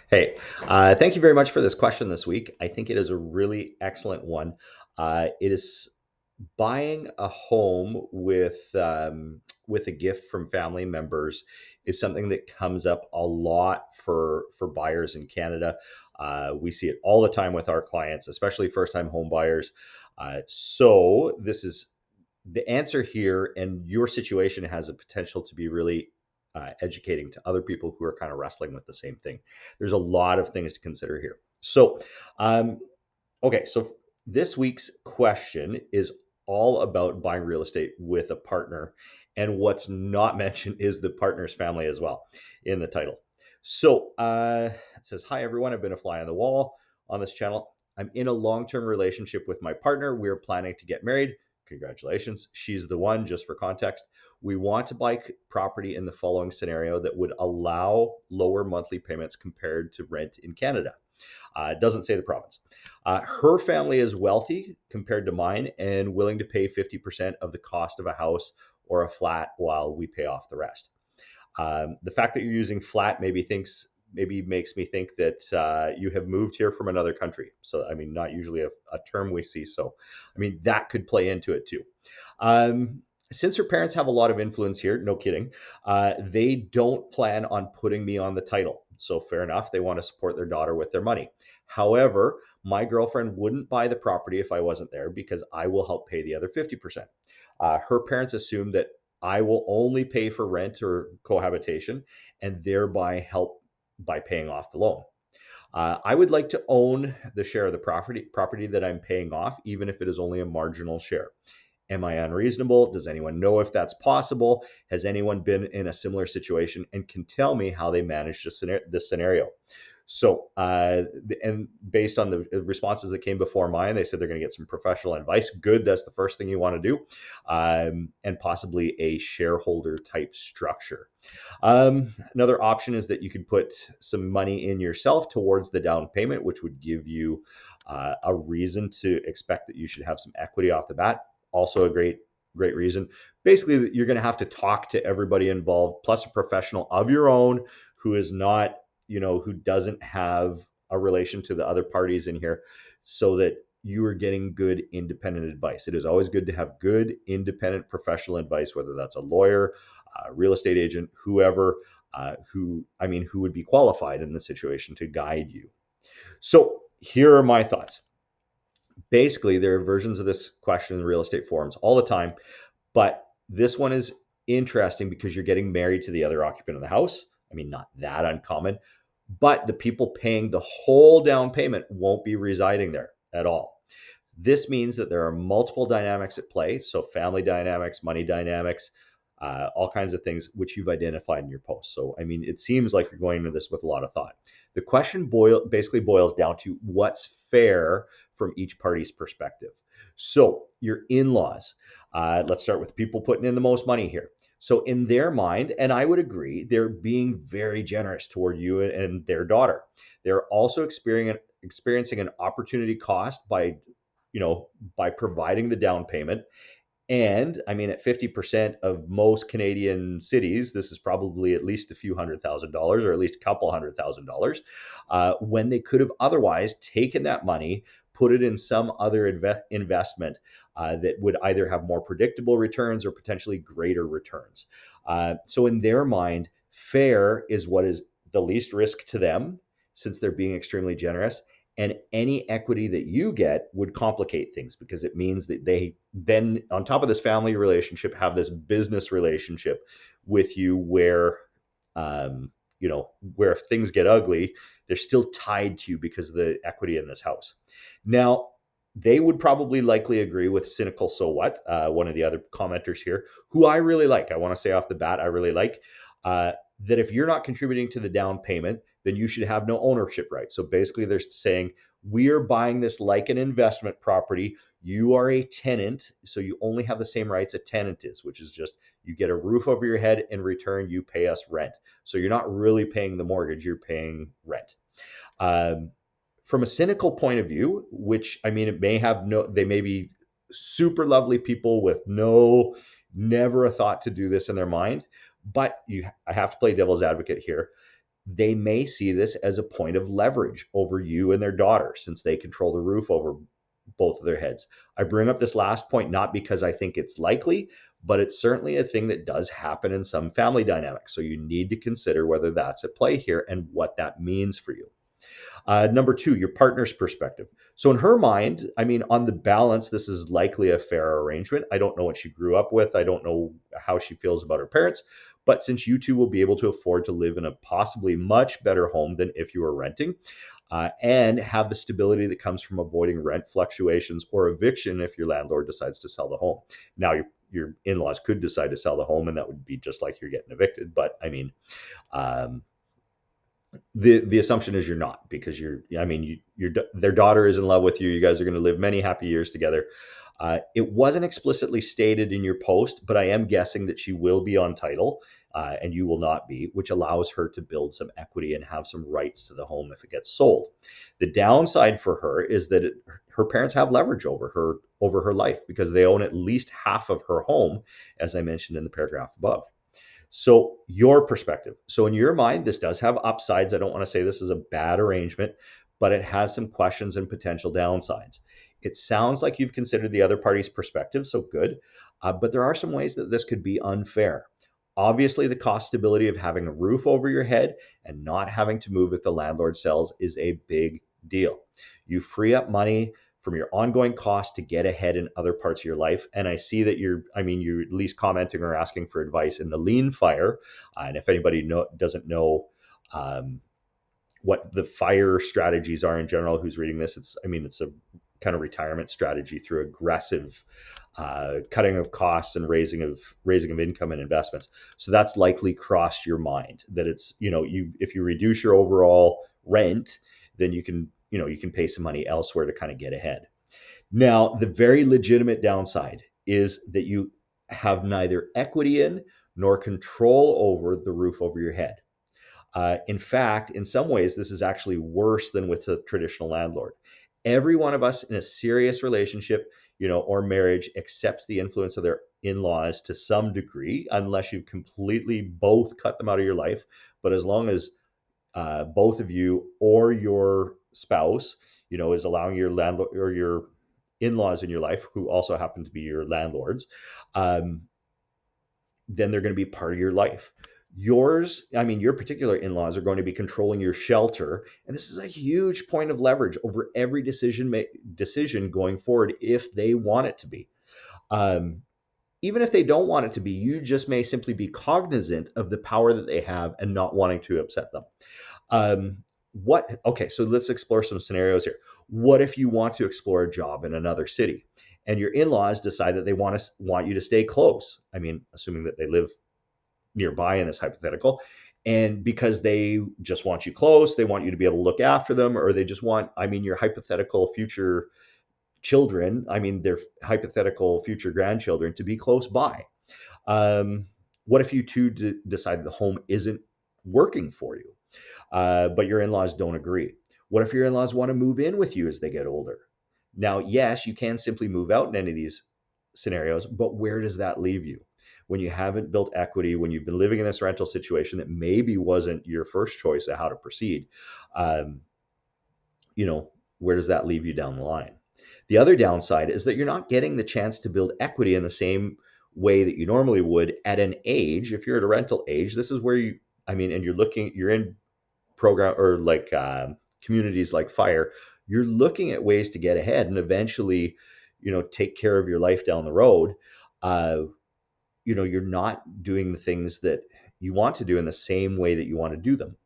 Hey, thank you very much for this question this week. I think it is a really excellent one. It is buying a home with a gift from family members is something that comes up a lot for buyers in Canada. We see it all the time with our clients, especially first time home buyers. So this is the answer here, and your situation has a potential to be really educating to other people who are kind of wrestling with the same thing. There's a lot of things to consider here. Um, so this week's question is all about buying real estate with a partner, and what's not mentioned is the partner's family as well in the title. It says, "Hi everyone, I've been a fly on the wall on this channel. I'm in a long-term relationship with my partner. We're planning to get married. Congratulations. She's the one, just for context. We want to buy property in the following scenario that would allow lower monthly payments compared to rent in Canada. It doesn't say the province. Her family is wealthy compared to mine and willing to pay 50% of the cost of a house or a flat while we pay off the rest. The fact that you're using flat maybe makes me think that you have moved here from another country. So, I mean, not usually a term we see. So, I mean, that could play into it too. Since her parents have a lot of influence here, no kidding, they don't plan on putting me on the title. So, fair enough. They want to support their daughter with their money. However, my girlfriend wouldn't buy the property if I wasn't there because I will help pay the other 50%. Her parents assume that I will only pay for rent or cohabitation and thereby help by paying off the loan. I would like to own the share of the property that I'm paying off, even if it is only a marginal share. Am I unreasonable? Does anyone know if that's possible? Has anyone been in a similar situation and can tell me how they managed this scenario? And based on the responses that came before mine, they said they're going to get some professional advice. Good, that's the first thing you want to do, and possibly a shareholder type structure. Another option is that you could put some money in yourself towards the down payment, which would give you a reason to expect that you should have some equity off the bat. Also a great reason. Basically, you're going to have to talk to everybody involved, plus a professional of your own who is not, who doesn't have a relation to the other parties in here, so that you are getting good independent advice. It is always good to have good independent professional advice, whether that's a lawyer, a real estate agent, whoever, who would be qualified in the situation to guide you. So here are my thoughts. Basically, there are versions of this question in real estate forums all the time, but this one is interesting because you're getting married to the other occupant of the house. I mean, not that uncommon, but the people paying the whole down payment won't be residing there at all. This means that there are multiple dynamics at play. So family dynamics, money dynamics, all kinds of things which you've identified in your post. So, I mean, it seems like you're going into this with a lot of thought. The question basically boils down to what's fair from each party's perspective. So your in-laws, let's start with people putting in the most money here. So in their mind, and I would agree, they're being very generous toward you and their daughter. They're also experiencing an opportunity cost by providing the down payment. And I mean, at 50% of most Canadian cities, this is probably at least a few $100,000 or at least a couple $100,000, when they could have otherwise taken that money, put it in some other investment that would either have more predictable returns or potentially greater returns. So in their mind, fair is what is the least risk to them, since they're being extremely generous. And any equity that you get would complicate things because it means that they then, on top of this family relationship, have this business relationship with you where, where if things get ugly, they're still tied to you because of the equity in this house. Now, they would probably likely agree with cynical so what, one of the other commenters here, who I really like. I want to say off the bat, I really like that if you're not contributing to the down payment, then you should have no ownership rights. So basically, they're saying, we are buying this like an investment property. You are a tenant, so you only have the same rights a tenant is, which is just you get a roof over your head. In return, you pay us rent. So you're not really paying the mortgage, you're paying rent. From a cynical point of view, which I mean, they may be super lovely people with never a thought to do this in their mind, but I have to play devil's advocate here. they may see this as a point of leverage over you and their daughter since they control the roof over both of their heads. I bring up this last point not because I think it's likely, but it's certainly a thing that does happen in some family dynamics. So you need to consider whether that's at play here and what that means for you. Number two, your partner's perspective. So in her mind, I mean, on the balance, this is likely a fair arrangement. I don't know what she grew up with. I don't know how she feels about her parents. But since you two will be able to afford to live in a possibly much better home than if you were renting, and have the stability that comes from avoiding rent fluctuations or eviction if your landlord decides to sell the home. Now, your in-laws could decide to sell the home, and that would be just like you're getting evicted. But I mean, um, the assumption is you're not, because their daughter is in love with you. You guys are going to live many happy years together. It wasn't explicitly stated in your post, but I am guessing that she will be on title and you will not be, which allows her to build some equity and have some rights to the home if it gets sold. The downside for her is that her parents have leverage over her life because they own at least half of her home, as I mentioned in the paragraph above. So your perspective. So in your mind, this does have upsides. I don't want to say this is a bad arrangement, but it has some questions and potential downsides. It sounds like you've considered the other party's perspective, so good. But there are some ways that this could be unfair. Obviously, the cost stability of having a roof over your head and not having to move if the landlord sells is a big deal. You free up money from your ongoing cost to get ahead in other parts of your life. And I see that you're at least commenting or asking for advice in the lean fire. And if anybody doesn't know what the fire strategies are in general, who's reading this, it's a kind of retirement strategy through aggressive cutting of costs and raising of income and investments. So that's likely crossed your mind that it's, if you reduce your overall rent, then you can pay some money elsewhere to kind of get ahead. Now, the very legitimate downside is that you have neither equity in nor control over the roof over your head. In fact, in some ways, this is actually worse than with a traditional landlord. Every one of us in a serious relationship, or marriage accepts the influence of their in-laws to some degree, unless you've completely both cut them out of your life. But as long as both of you or your spouse, is allowing your landlord or your in-laws in your life, who also happen to be your landlords, then they're going to be part of your life. Your particular in-laws are going to be controlling your shelter, and this is a huge point of leverage over every decision going forward if they want it to be. Even if they don't want it to be, you just may simply be cognizant of the power that they have and not wanting to upset them. Okay, so let's explore some scenarios here. What if you want to explore a job in another city and your in-laws decide that they want you to stay close? Assuming that they live nearby in this hypothetical, and because they just want you close, they want you to be able to look after them, or they just want, your hypothetical future children, their hypothetical future grandchildren to be close by. What if you two decide the home isn't working for you, but your in-laws don't agree? What if your in-laws want to move in with you as they get older? Now, yes, you can simply move out in any of these scenarios, but where does that leave you? When you haven't built equity, when you've been living in this rental situation that maybe wasn't your first choice of how to proceed, where does that leave you down the line? The other downside is that you're not getting the chance to build equity in the same way that you normally would at an age. If you're at a rental age, this is where you're in program or like communities like FIRE, you're looking at ways to get ahead and eventually, take care of your life down the road. You're not doing the things that you want to do in the same way that you want to do them.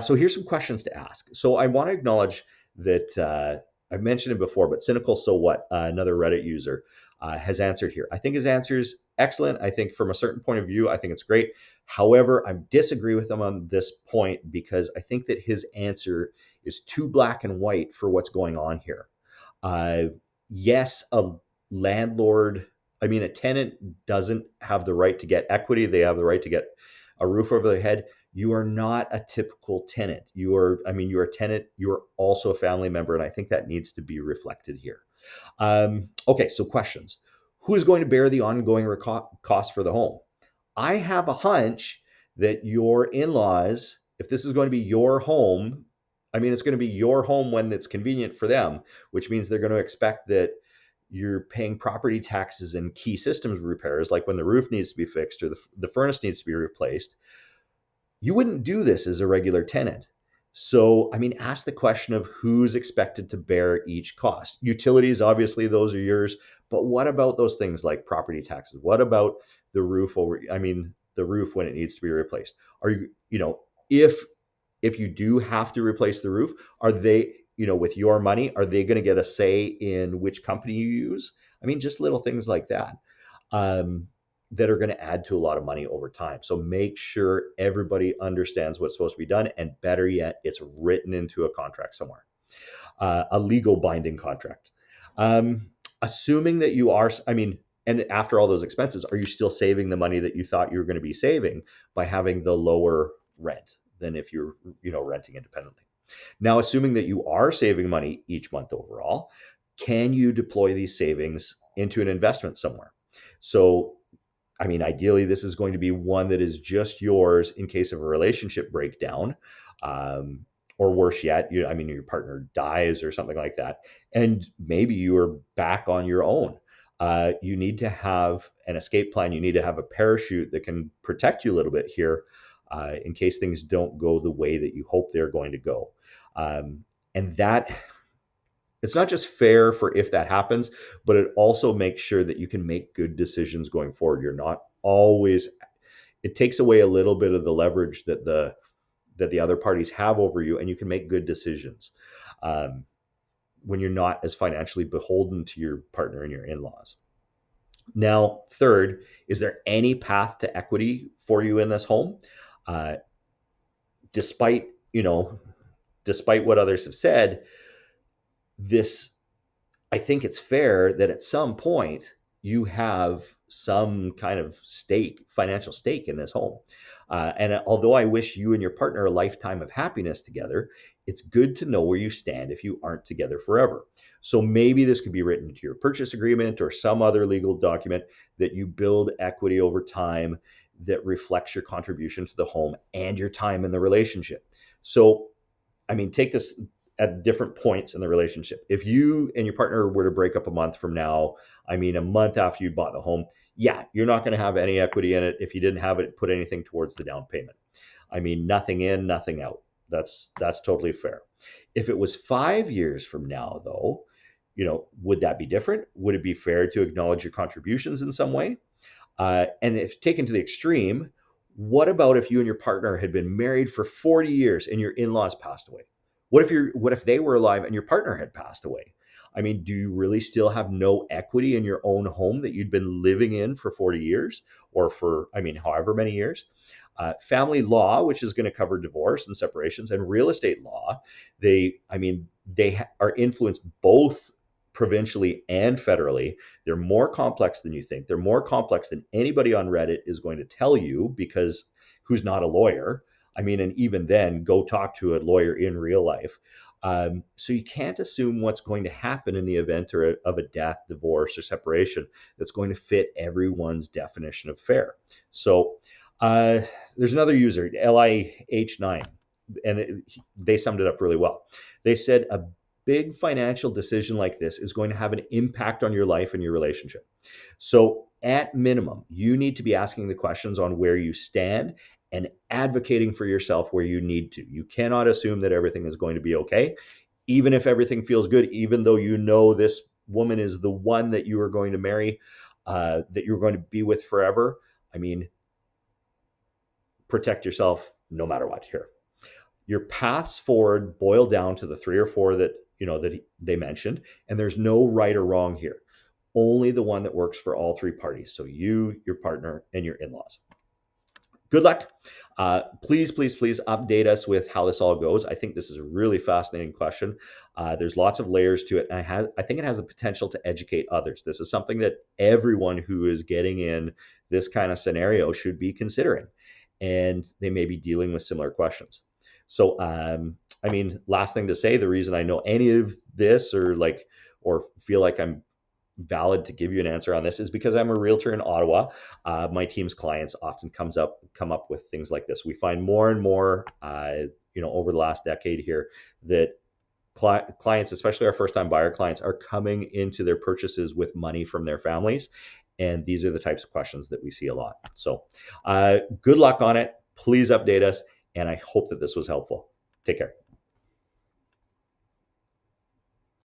So here's some questions to ask. So I want to acknowledge that I've mentioned it before, but Cynical So What, another Reddit user, has answered here. I think his answer is excellent. I think from a certain point of view, I think it's great. However, I disagree with him on this point because I think that his answer is too black and white for what's going on here. Yes, a tenant doesn't have the right to get equity. They have the right to get a roof over their head. You are not a typical tenant. You're a tenant. You're also a family member. And I think that needs to be reflected here. Okay, so questions. Who is going to bear the ongoing cost for the home? I have a hunch that your in-laws if this is going to be your home, I mean, it's going to be your home when it's convenient for them, which means they're going to expect that you're paying property taxes and key systems repairs, like when the roof needs to be fixed or the furnace needs to be replaced. You wouldn't do this as a regular tenant. So, I mean, ask the question of who's expected to bear each cost. Utilities, obviously, those are yours. But what about those things like property taxes? What about the roof the roof when it needs to be replaced? Are you, if you do have to replace the roof, are they, with your money, are they going to get a say in which company you use? I mean, just little things like that. That are going to add to a lot of money over time. So make sure everybody understands what's supposed to be done. And better yet, it's written into a contract somewhere, a legal binding contract. Assuming that you are, and after all those expenses, are you still saving the money that you thought you were going to be saving by having the lower rent than if you're, renting independently? Now, assuming that you are saving money each month overall, can you deploy these savings into an investment somewhere? So, ideally, this is going to be one that is just yours in case of a relationship breakdown, or worse yet, your partner dies or something like that, and maybe you are back on your own. You need to have an escape plan. You need to have a parachute that can protect you a little bit here, in case things don't go the way that you hope they're going to go. And that it's not just fair for if that happens, but it also makes sure that you can make good decisions going forward. You're not always, it takes away a little bit of the leverage that the other parties have over you, and you can make good decisions when you're not as financially beholden to your partner and your in-laws. Now, third, is there any path to equity for you in this home? Despite what others have said, I think it's fair that at some point you have some kind of financial stake in this home. And although I wish you and your partner a lifetime of happiness together, it's good to know where you stand if you aren't together forever. So maybe this could be written into your purchase agreement or some other legal document that you build equity over time that reflects your contribution to the home and your time in the relationship. So, take this at different points in the relationship. If you and your partner were to break up a month from now, a month after you bought the home, yeah, you're not going to have any equity in it. If you didn't have it, put anything towards the down payment. Nothing in, nothing out. That's totally fair. If it was 5 years from now, though, would that be different? Would it be fair to acknowledge your contributions in some way? And if taken to the extreme, what about if you and your partner had been married for 40 years and your in-laws passed away? What if they were alive and your partner had passed away? Do you really still have no equity in your own home that you'd been living in for 40 years or for, however many years? Family law, which is going to cover divorce and separations, and real estate law, they are influenced both provincially and federally. They're more complex than you think. They're more complex than anybody on Reddit is going to tell you, because who's not a lawyer? And even then, go talk to a lawyer in real life. So you can't assume what's going to happen in the event of a death, divorce, or separation that's going to fit everyone's definition of fair. So there's another user, LIH9, and they summed it up really well. They said a big financial decision like this is going to have an impact on your life and your relationship. So at minimum, you need to be asking the questions on where you stand and advocating for yourself where you need to. You cannot assume that everything is going to be okay, even if everything feels good, even though this woman is the one that you are going to marry, that you're going to be with forever. Protect yourself no matter what here. Your paths forward boil down to the 3 or 4 that they mentioned, and there's no right or wrong here. Only the one that works for all 3 parties. So you, your partner, and your in-laws. Good luck. Please update us with how this all goes. I think this is a really fascinating question. There's lots of layers to it, and I think it has the potential to educate others. This is something that everyone who is getting in this kind of scenario should be considering, and they may be dealing with similar questions. So, last thing to say, the reason I know any of this or feel like I'm valid to give you an answer on this is because I'm a realtor in Ottawa. My team's clients often come up with things like this. We find more and more, over the last decade here, that clients, especially our first-time buyer clients, are coming into their purchases with money from their families, and these are the types of questions that we see a lot. So, good luck on it. Please update us, and I hope that this was helpful. Take care.